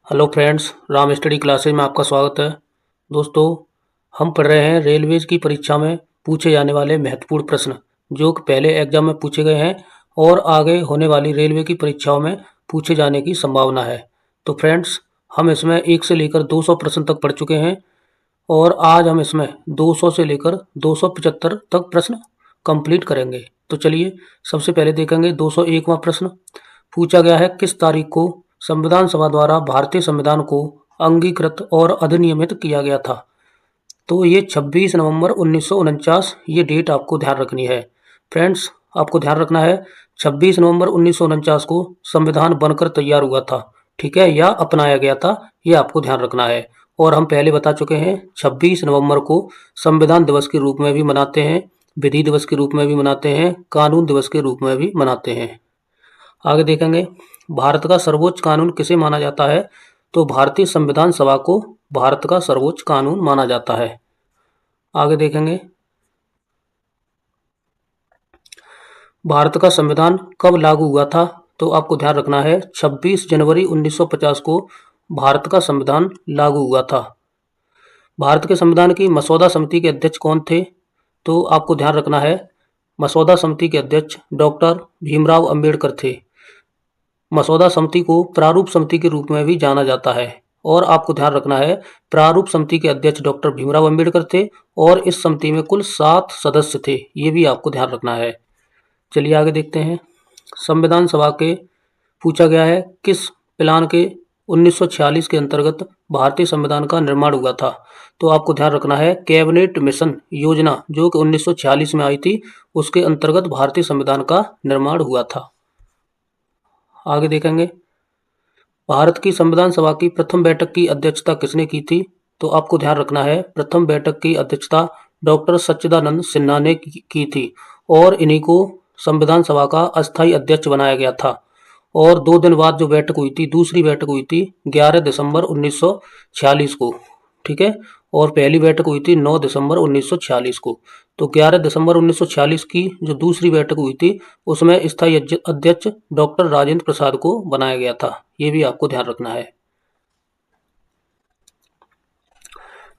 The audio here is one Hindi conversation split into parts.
Hello friends, Ram study classes में आपका स्वागत है। दोस्तों, हम पढ़ रहे हैं रेलवेज की परीक्षा में पूछे जाने वाले महत्वपूर्ण प्रश्न जो कि पहले एग्जाम में पूछे गए हैं और आगे होने वाली रेलवे की परीक्षाओं में पूछे जाने की संभावना है। तो फ्रेंड्स, हम इसमें 1 से लेकर 200 प्रश्न तक पढ़ चुके हैं और आज हम इसमें 200 से लेकर 275 तक प्रश्न कंप्लीट करेंगे। तो चलिए सबसे पहले देखेंगे 201वां प्रश्न। पूछा गया है, किस तारीख को संविधान सभा द्वारा भारतीय संविधान को अंगीकृत और अधिनियमित किया गया था? तो ये 26 नवंबर 1949 ये डेट आपको ध्यान रखनी है। फ्रेंड्स, आपको ध्यान रखना है 26 नवंबर 1949 को संविधान बनकर तैयार हुआ था, ठीक है, या अपनाया गया था, ये आपको ध्यान रखना है। और हम पहले बता चुके हैं 26 नवंबर को संविधान दिवस के रूप में भी मनाते हैं, विधि दिवस के रूप में भी मनाते हैं, कानून दिवस के रूप में भी मनाते हैं। आगे देखेंगे, भारत का सर्वोच्च कानून किसे माना जाता है? तो भारतीय संविधान सभा को भारत का सर्वोच्च कानून माना जाता है। आगे देखेंगे, भारत का संविधान कब लागू हुआ था? तो आपको ध्यान रखना है 26 जनवरी 1950 को भारत का संविधान लागू हुआ था। भारत के संविधान की मसौदा समिति के अध्यक्ष कौन थे? तो आपको ध्यान रखना है मसौदा समिति के अध्यक्ष डॉक्टर भीमराव अंबेडकर थे। मसौदा समिति को प्रारूप समिति के रूप में भी जाना जाता है और आपको ध्यान रखना है प्रारूप समिति के अध्यक्ष डॉक्टर भीमराव अंबेडकर थे और इस समिति में कुल 7 सदस्य थे, ये भी आपको ध्यान रखना है। चलिए आगे देखते हैं। संविधान सभा के पूछा गया है, किस प्लान के 1946 के अंतर्गत भारतीय संविधान का निर्माण हुआ था? तो आपको ध्यान रखना है कैबिनेट मिशन योजना जो कि 1946 में आई थी, उसके अंतर्गत भारतीय संविधान का निर्माण हुआ था। आगे देखेंगे, भारत की संविधान सभा की प्रथम बैठक की अध्यक्षता किसने की थी? तो आपको ध्यान रखना है प्रथम बैठक की अध्यक्षता डॉक्टर सच्चिदानंद सिन्हा ने की थी और इन्हीं को संविधान सभा का अस्थायी अध्यक्ष बनाया गया था। और 2 दिन बाद जो बैठक हुई थी, दूसरी बैठक हुई थी 11 दिसंबर 1946 को, ठीक है, और पहली बैठक हुई थी 9 दिसंबर 1946 को। तो 11 दिसंबर 1946 की जो दूसरी बैठक हुई थी उसमें स्थायी अध्यक्ष डॉक्टर राजेंद्र प्रसाद को बनाया गया था, ये भी आपको ध्यान रखना है।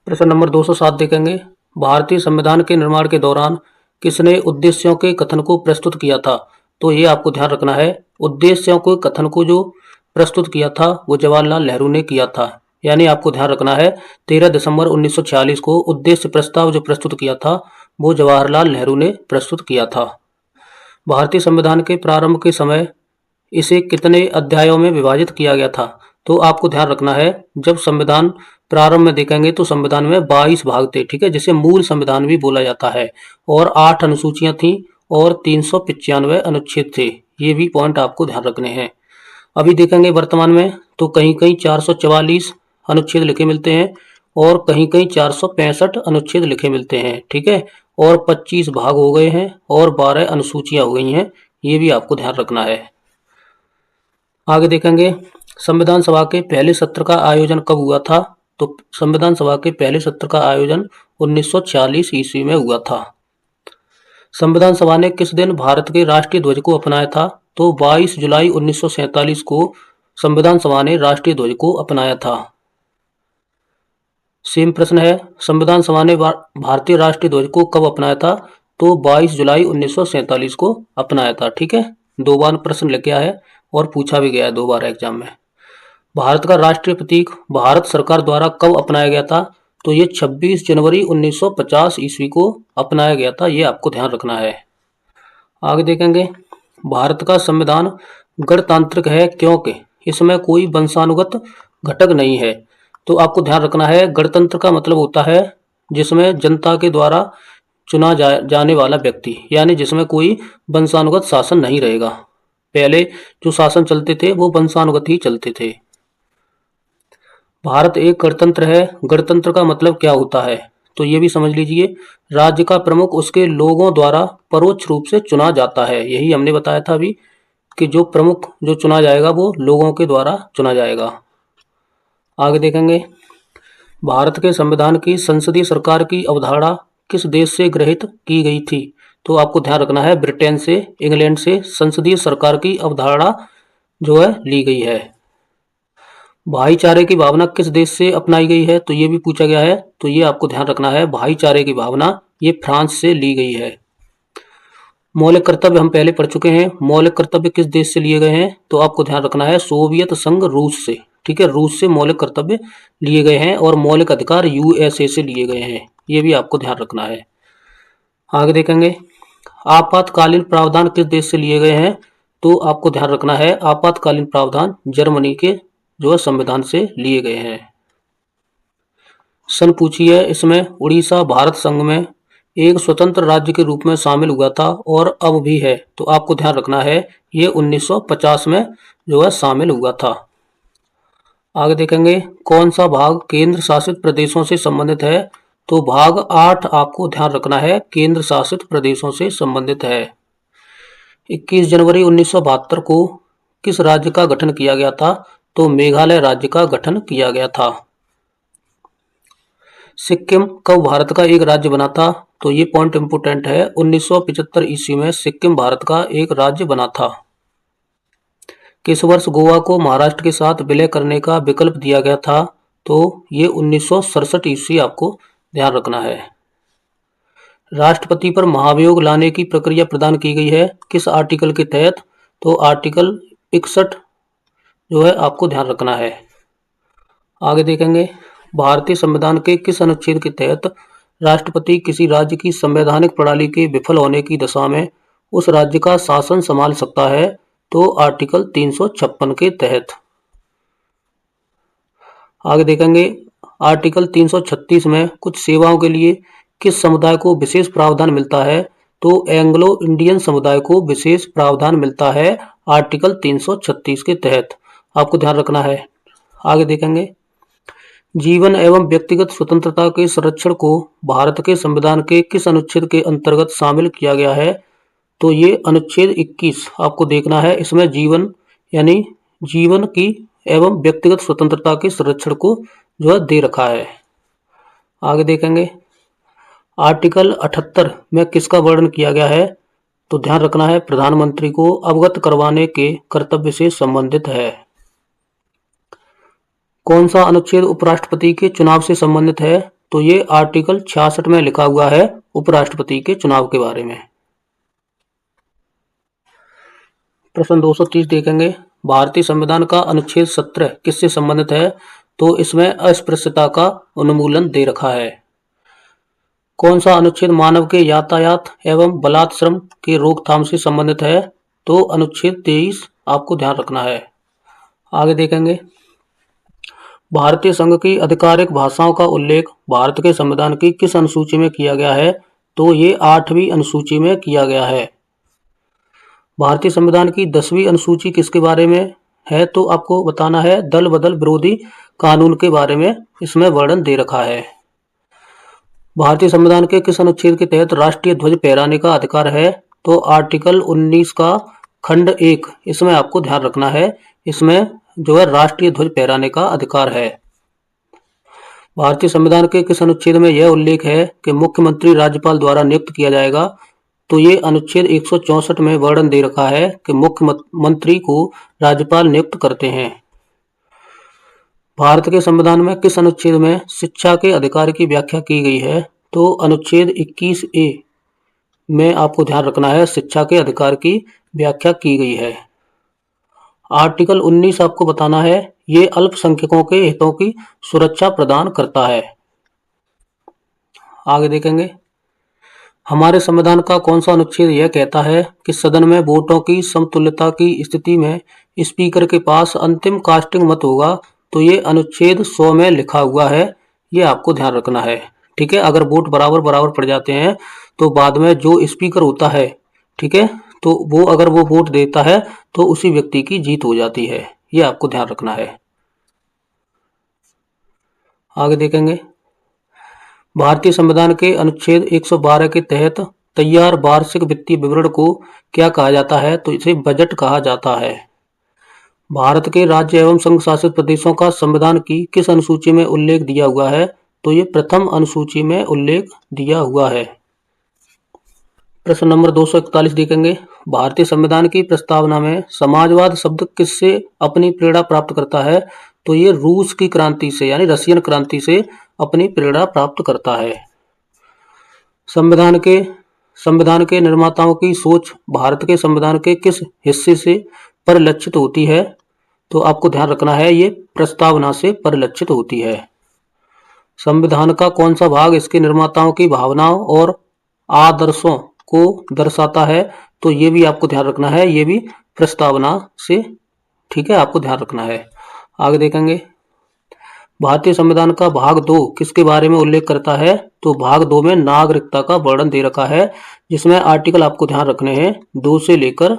प्रश्न नंबर 207 देखेंगे, भारतीय संविधान के निर्माण के दौरान किसने उद्देश्यों के कथन को प्रस्तुत किया था? तो ये आपको ध्यान रखना है उद्देश्यों के कथन को जो प्रस्तुत किया था वो जवाहरलाल नेहरू ने किया था। यानी आपको ध्यान रखना है 13 दिसंबर 1946 को उद्देश्य प्रस्ताव जो प्रस्तुत किया था वो जवाहरलाल नेहरू ने प्रस्तुत किया था। भारतीय संविधान के प्रारंभ के समय इसे कितने अध्यायों में विभाजित किया गया था? तो आपको ध्यान रखना है जब संविधान प्रारंभ में देखेंगे तो संविधान में 22 भाग थे, ठीक है, जिसे मूल संविधान भी बोला जाता है, और 8 अनुसूचियां थीं और 395 अनुच्छेद थे। ये भी पॉइंट आपको ध्यान रखने हैं। अभी देखेंगे वर्तमान में तो कहीं कहीं 444 अनुच्छेद लिखे मिलते हैं और कहीं कहीं 465 अनुच्छेद लिखे मिलते हैं, ठीक है, और 25 भाग हो गए हैं और 12 अनुसूचियां हो गई हैं, ये भी आपको ध्यान रखना है। आगे देखेंगे संविधान सभा के पहले सत्र का आयोजन कब हुआ था? तो संविधान सभा के पहले सत्र का आयोजन 1946 ईस्वी में हुआ था। संविधान सभा ने किस दिन भारत के राष्ट्रीय ध्वज को अपनाया था? तो 22 जुलाई 1947 को संविधान सभा ने राष्ट्रीय ध्वज को अपनाया था। सेम प्रश्न है, संविधान सभा ने भारतीय राष्ट्रीय ध्वज को कब अपनाया था? तो 22 जुलाई 1947 को अपनाया था, ठीक है। 2 बार प्रश्न लेके आया है और पूछा भी गया है 2 बार एग्जाम में। भारत का राष्ट्रीय प्रतीक भारत सरकार द्वारा कब अपनाया गया था? तो ये 26 जनवरी 1950 ईस्वी को अपनाया गया था, ये आपको ध्यान रखना है। आगे देखेंगे, भारत का संविधान गणतांत्रिक है क्योंकि इसमें कोई वंशानुगत घटक नहीं है। तो आपको ध्यान रखना है गणतंत्र का मतलब होता है जिसमें जनता के द्वारा चुना जाने वाला व्यक्ति, यानी जिसमें कोई वंशानुगत शासन नहीं रहेगा। पहले जो शासन चलते थे वो वंशानुगत ही चलते थे। भारत एक गणतंत्र है, गणतंत्र का मतलब क्या होता है? तो ये भी समझ लीजिए, राज्य का प्रमुख उसके लोगों द्वारा परोक्ष रूप से चुना जाता है। यही हमने बताया था अभी कि जो प्रमुख जो चुना जाएगा वो लोगों के द्वारा चुना जाएगा। आगे देखेंगे, भारत के संविधान की संसदीय सरकार की अवधारणा किस देश से ग्रहित की गई थी? तो आपको ध्यान रखना है ब्रिटेन से, इंग्लैंड से संसदीय सरकार की अवधारणा जो है ली गई है। भाईचारे की भावना किस देश से अपनाई गई है, तो ये भी पूछा गया है। तो ये आपको ध्यान रखना है, भाईचारे की भावना ये फ्रांस से ली गई है। मौलिक कर्तव्य हम पहले पढ़ चुके हैं। मौलिक कर्तव्य किस देश से लिए गए हैं, तो आपको ध्यान रखना है सोवियत संघ रूस से। ठीक है, रूस से मौलिक कर्तव्य लिए गए हैं और मौलिक अधिकार यूएसए से लिए गए हैं। ये भी आपको ध्यान रखना है। आगे देखेंगे, आपातकालीन प्रावधान किस देश से लिए गए हैं, तो आपको ध्यान रखना है आपातकालीन प्रावधान जर्मनी के जो है संविधान से लिए गए हैं। सन पूछी है, इसमें उड़ीसा भारत संघ में एक स्वतंत्र राज्य के रूप में शामिल हुआ था और अब भी है, तो आपको ध्यान रखना है ये 1950 में जो है शामिल हुआ था। आगे देखेंगे, कौन सा भाग केंद्र शासित प्रदेशों से संबंधित है, तो भाग 8 आपको ध्यान रखना है केंद्र शासित प्रदेशों से संबंधित है। 21 जनवरी 1972 को किस राज्य का गठन किया गया था, तो मेघालय राज्य का गठन किया गया था। सिक्किम कब भारत का एक राज्य बना था, तो ये पॉइंट इंपोर्टेंट है। 1975 ईस्वी में सिक्किम भारत का एक राज्य बना था। किस वर्ष गोवा को महाराष्ट्र के साथ विलय करने का विकल्प दिया गया था, तो ये 1967 ईस्वी आपको ध्यान रखना है। राष्ट्रपति पर महाभियोग लाने की प्रक्रिया प्रदान की गई है किस आर्टिकल के तहत, तो आर्टिकल 61 जो है आपको ध्यान रखना है। आगे देखेंगे, भारतीय संविधान के किस अनुच्छेद के तहत राष्ट्रपति किसी राज्य की संवैधानिक प्रणाली के विफल होने की दशा में उस राज्य का शासन संभाल सकता है, तो आर्टिकल 356 के तहत। आगे देखेंगे, आर्टिकल 336 में कुछ सेवाओं के लिए किस समुदाय को विशेष प्रावधान मिलता है, तो एंग्लो इंडियन समुदाय को विशेष प्रावधान मिलता है आर्टिकल 336 के तहत। आपको ध्यान रखना है। आगे देखेंगे, जीवन एवं व्यक्तिगत स्वतंत्रता के संरक्षण को भारत के संविधान के किस अनुच्छेद के अंतर्गत शामिल किया गया है, तो ये अनुच्छेद 21 आपको देखना है। इसमें जीवन यानी जीवन की एवं व्यक्तिगत स्वतंत्रता के संरक्षण को जो है दे रखा है। आगे देखेंगे, आर्टिकल 78 में किसका वर्णन किया गया है, तो ध्यान रखना है प्रधानमंत्री को अवगत करवाने के कर्तव्य से संबंधित है। कौन सा अनुच्छेद उपराष्ट्रपति के चुनाव से संबंधित है, तो ये आर्टिकल 66 में लिखा हुआ है उपराष्ट्रपति के चुनाव के बारे में। प्रश्न 230 देखेंगे, भारतीय संविधान का अनुच्छेद 17 किससे संबंधित है, तो इसमें अस्पृश्यता का उन्मूलन दे रखा है। कौन सा अनुच्छेद मानव के यातायात एवं बलात्श्रम के रोकथाम से संबंधित है, तो अनुच्छेद 23 आपको ध्यान रखना है। आगे देखेंगे, भारतीय संघ की आधिकारिक भाषाओं का उल्लेख भारत के संविधान की किस अनुसूची में किया गया है, तो ये 8वीं अनुसूची में किया गया है। भारतीय संविधान की 10वीं अनुसूची किसके बारे में है, तो आपको बताना है दल बदल विरोधी कानून के बारे में इसमें वर्णन दे रखा है। भारतीय संविधान के किस अनुच्छेद के तहत राष्ट्रीय ध्वज फहराने का अधिकार है, तो आर्टिकल 19 का खंड 1 इसमें आपको ध्यान रखना है। इसमें जो है राष्ट्रीय ध्वज फहराने का अधिकार है। भारतीय संविधान के किस अनुच्छेद में यह उल्लेख है कि मुख्यमंत्री राज्यपाल द्वारा नियुक्त किया जाएगा, तो ये अनुच्छेद 164 में वर्णन दे रखा है कि मुख्यमंत्री को राज्यपाल नियुक्त करते हैं। भारत के संविधान में किस अनुच्छेद में शिक्षा के अधिकार की व्याख्या की गई है, तो अनुच्छेद 21A में आपको ध्यान रखना है शिक्षा के अधिकार की व्याख्या की गई है। आर्टिकल 19 आपको बताना है ये अल्पसंख्यकों के हितों की सुरक्षा प्रदान करता है। आगे देखेंगे, हमारे संविधान का कौन सा अनुच्छेद यह कहता है कि सदन में वोटों की समतुल्यता की स्थिति में स्पीकर के पास अंतिम कास्टिंग मत होगा, तो ये अनुच्छेद 100 में लिखा हुआ है। ये आपको ध्यान रखना है। ठीक है, अगर वोट बराबर बराबर पड़ जाते हैं तो बाद में जो स्पीकर होता है, ठीक है, तो वो अगर वो वोट देता है तो उसी व्यक्ति की जीत हो जाती है। ये आपको ध्यान रखना है। आगे देखेंगे, भारतीय संविधान के अनुच्छेद 112 के तहत तैयार वार्षिक वित्तीय विवरण को क्या कहा जाता है, तो इसे बजट कहा जाता है। भारत के राज्य एवं संघ शासित प्रदेशों का संविधान की किस अनुसूची में उल्लेख दिया हुआ है, तो ये प्रथम अनुसूची में उल्लेख दिया हुआ है। प्रश्न नंबर 241 देखेंगे, भारतीय संविधान की प्रस्तावना में समाजवाद शब्द किससे अपनी प्रेरणा प्राप्त करता है? तो ये रूस की क्रांति से यानी रशियन क्रांति से अपनी प्रेरणा प्राप्त करता है। संविधान के निर्माताओं की सोच भारत के संविधान के किस हिस्से से परिलक्षित होती है? तो आपको ध्यान रखना है ये प्रस्तावना से परिलक्षित होती है। संविधान का कौन सा भाग इसके निर्माताओं की भावनाओं और आदर्शों को दर्शाता है? तो ये भी आपको ध्यान रखना है, ये भी प्रस्तावना से, ठीक है, आपको ध्यान रखना है। आगे देखेंगे भारतीय संविधान का भाग 2 किसके बारे में उल्लेख करता है? तो भाग 2 में नागरिकता का वर्णन दे रखा है, जिसमें आर्टिकल आपको ध्यान रखने हैं 2 से लेकर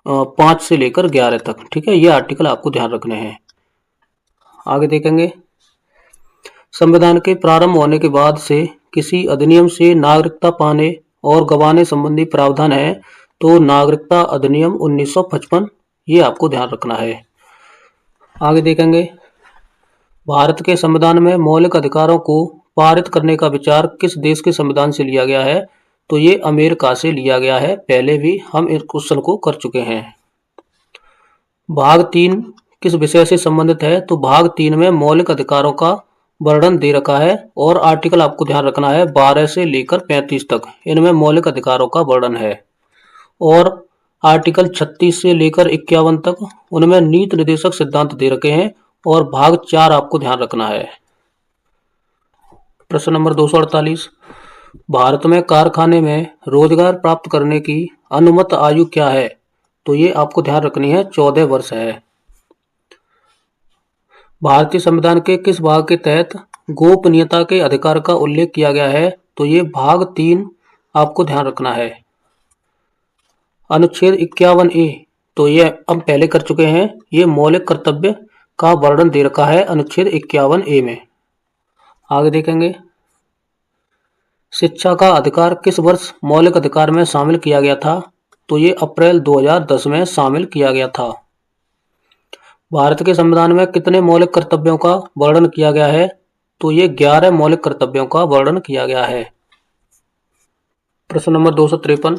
5 से लेकर 11 तक, ठीक है, ये आर्टिकल आपको ध्यान रखने हैं। आगे देखेंगे संविधान के प्रारंभ होने के बाद से किसी अधिनियम से नागरिकता पाने और गंवाने संबंधी प्रावधान है? तो नागरिकता अधिनियम 1955, ये आपको ध्यान रखना है। आगे देखेंगे भारत के संविधान में मौलिक अधिकारों को पारित करने का विचार किस देश के संविधान से लिया गया है? तो ये अमेरिका से लिया गया है, पहले भी हम इस क्वेश्चन को कर चुके हैं। भाग 3 किस विषय से संबंधित है? तो भाग 3 में मौलिक अधिकारों का वर्णन दे रखा है और आर्टिकल आपको ध्यान रखना है 12 से लेकर 35 तक, इनमें मौलिक अधिकारों का वर्णन है। और आर्टिकल 36 से लेकर 51 तक उनमें नीति निर्देशक सिद्धांत दे रखे हैं। और भाग 4 आपको ध्यान रखना है। प्रश्न नंबर 248 भारत में कारखाने में रोजगार प्राप्त करने की अनुमत आयु क्या है? तो ये आपको ध्यान रखनी है 14 वर्ष है। भारतीय संविधान के किस भाग के तहत गोपनीयता के अधिकार का उल्लेख किया गया है? तो ये भाग 3 आपको ध्यान रखना है। अनुच्छेद 51A, तो ये हम पहले कर चुके हैं, ये मौलिक कर्तव्य का वर्णन दे रखा है अनुच्छेद 51A में। आगे देखेंगे शिक्षा का अधिकार किस वर्ष मौलिक अधिकार में शामिल किया गया था? तो ये अप्रैल 2010 में शामिल किया गया था। भारत के संविधान में कितने मौलिक कर्तव्यों का वर्णन किया गया है? तो ये 11 मौलिक कर्तव्यों का वर्णन किया गया है। प्रश्न नंबर 253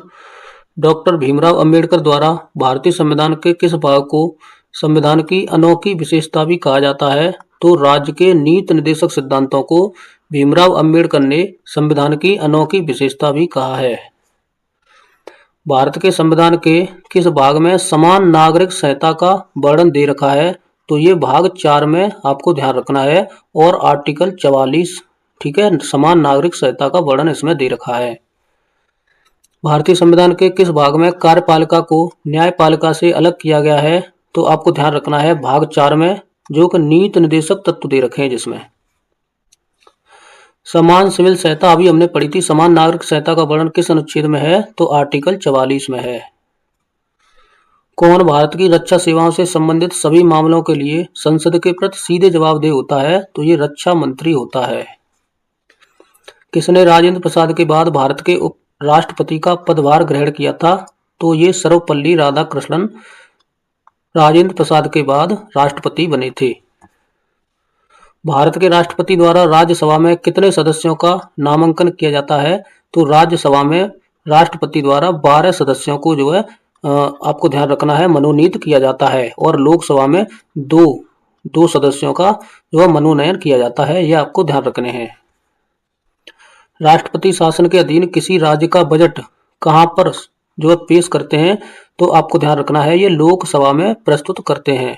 डॉक्टर भीमराव अंबेडकर द्वारा भारतीय संविधान के किस भाग को संविधान की अनोखी विशेषता भी कहा जाता है? तो राज्य के नीति निर्देशक सिद्धांतों को भीमराव अंबेडकर ने संविधान की अनोखी विशेषता भी कहा है। भारत के संविधान के किस भाग में समान नागरिक संहिता का वर्णन दे रखा है? तो ये भाग 4 में आपको ध्यान रखना है और आर्टिकल 44, ठीक है, समान नागरिक संहिता का वर्णन इसमें दे रखा है। भारतीय संविधान के किस भाग में कार्यपालिका को न्यायपालिका से अलग किया गया है? तो आपको ध्यान रखना है भाग 4 में, जो कि नीति निर्देशक तत्व दे रखे हैं जिसमें। समान सिविल संहिता अभी हमने पढ़ी थी, समान नागरिक संहिता का वर्णन किस अनुच्छेद में है? तो आर्टिकल 44 में है। कौन भारत की रक्षा सेवाओं से संबंधित सभी मामलों के लिए संसद के प्रति सीधे जवाबदेह होता है? तो ये रक्षा मंत्री होता है। किसने राजेंद्र प्रसाद के बाद भारत के उप राष्ट्रपति का पदभार ग्रहण किया था? तो ये सर्वपल्ली राधाकृष्णन राजेंद्र प्रसाद के बाद राष्ट्रपति बने थे। भारत के राष्ट्रपति द्वारा राज्यसभा में कितने सदस्यों का नामांकन किया जाता है? तो राज्यसभा में राष्ट्रपति द्वारा 12 सदस्यों को जो है आपको ध्यान रखना है मनोनीत किया जाता है और लोकसभा में दो सदस्यों का जो है मनोनयन किया जाता है, यह आपको ध्यान रखने हैं। राष्ट्रपति शासन के अधीन किसी राज्य का बजट कहां पर जो है पेश करते हैं? तो आपको ध्यान रखना है ये लोकसभा में प्रस्तुत करते हैं।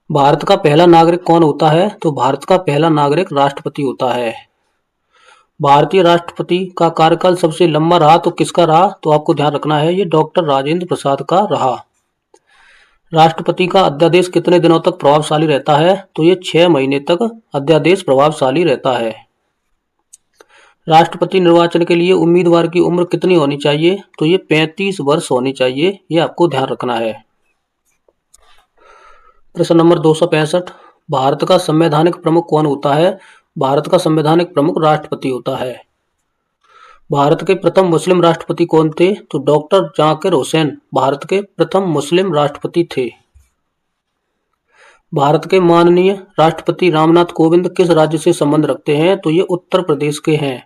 भारत का पहला नागरिक कौन होता है? तो भारत का पहला नागरिक राष्ट्रपति होता है। भारतीय राष्ट्रपति का कार्यकाल सबसे लंबा रहा तो किसका रहा? तो आपको ध्यान रखना है ये डॉक्टर राजेंद्र प्रसाद का रहा। राष्ट्रपति का अध्यादेश कितने दिनों तक प्रभावशाली रहता है? तो ये 6 महीने तक अध्यादेश प्रभावशाली रहता है। राष्ट्रपति निर्वाचन के लिए उम्मीदवार की उम्र कितनी होनी चाहिए? तो ये 35 वर्ष होनी चाहिए, ये आपको ध्यान रखना है। प्रश्न नंबर 265 भारत का संवैधानिक प्रमुख कौन होता है? भारत का संवैधानिक प्रमुख राष्ट्रपति होता है। भारत के प्रथम मुस्लिम राष्ट्रपति कौन थे? तो डॉक्टर जाकिर हुसैन भारत के प्रथम मुस्लिम राष्ट्रपति थे। भारत के माननीय राष्ट्रपति रामनाथ कोविंद किस राज्य से संबंध रखते हैं? तो ये उत्तर प्रदेश के हैं।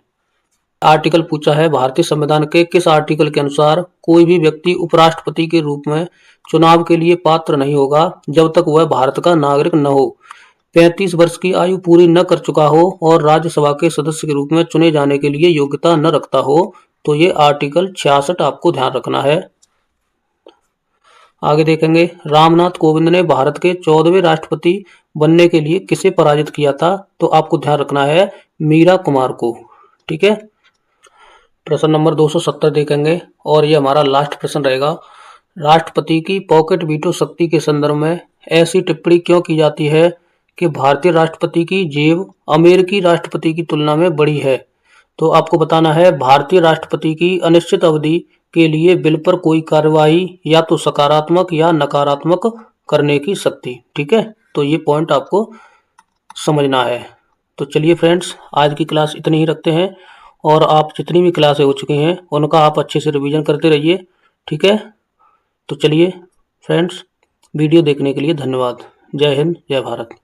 आर्टिकल पूछा है, भारतीय संविधान के किस आर्टिकल के अनुसार कोई भी व्यक्ति उपराष्ट्रपति के रूप में चुनाव के लिए पात्र नहीं होगा जब तक वह भारत का नागरिक न हो, 35 वर्ष की आयु पूरी न कर चुका हो और राज्यसभा के सदस्य के रूप में चुने जाने के लिए योग्यता न रखता हो। तो ये आर्टिकल 66 आपको ध्यान रखना है। आगे देखेंगे, रामनाथ कोविंद ने भारत के 14वें राष्ट्रपति बनने के लिए किसे पराजित किया था? तो आपको ध्यान रखना है मीरा कुमार को। ठीक है, प्रश्न नंबर 270 देखेंगे और ये हमारा लास्ट प्रश्न रहेगा। राष्ट्रपति की पॉकेट वीटो शक्ति के संदर्भ में ऐसी टिप्पणी क्यों की जाती है कि भारतीय राष्ट्रपति की जेब अमेरिकी राष्ट्रपति की तुलना में बड़ी है? तो आपको बताना है भारतीय राष्ट्रपति की अनिश्चित अवधि के लिए बिल पर कोई कार्यवाही या तो सकारात्मक या नकारात्मक करने की शक्ति। ठीक है, तो ये पॉइंट आपको समझना है। तो चलिए फ्रेंड्स, आज की क्लास इतनी ही रखते हैं और आप जितनी भी क्लासें हो चुकी हैं उनका आप अच्छे से रिवीजन करते रहिए। ठीक है, तो चलिए फ्रेंड्स, वीडियो देखने के लिए धन्यवाद। जय हिंद, जय भारत।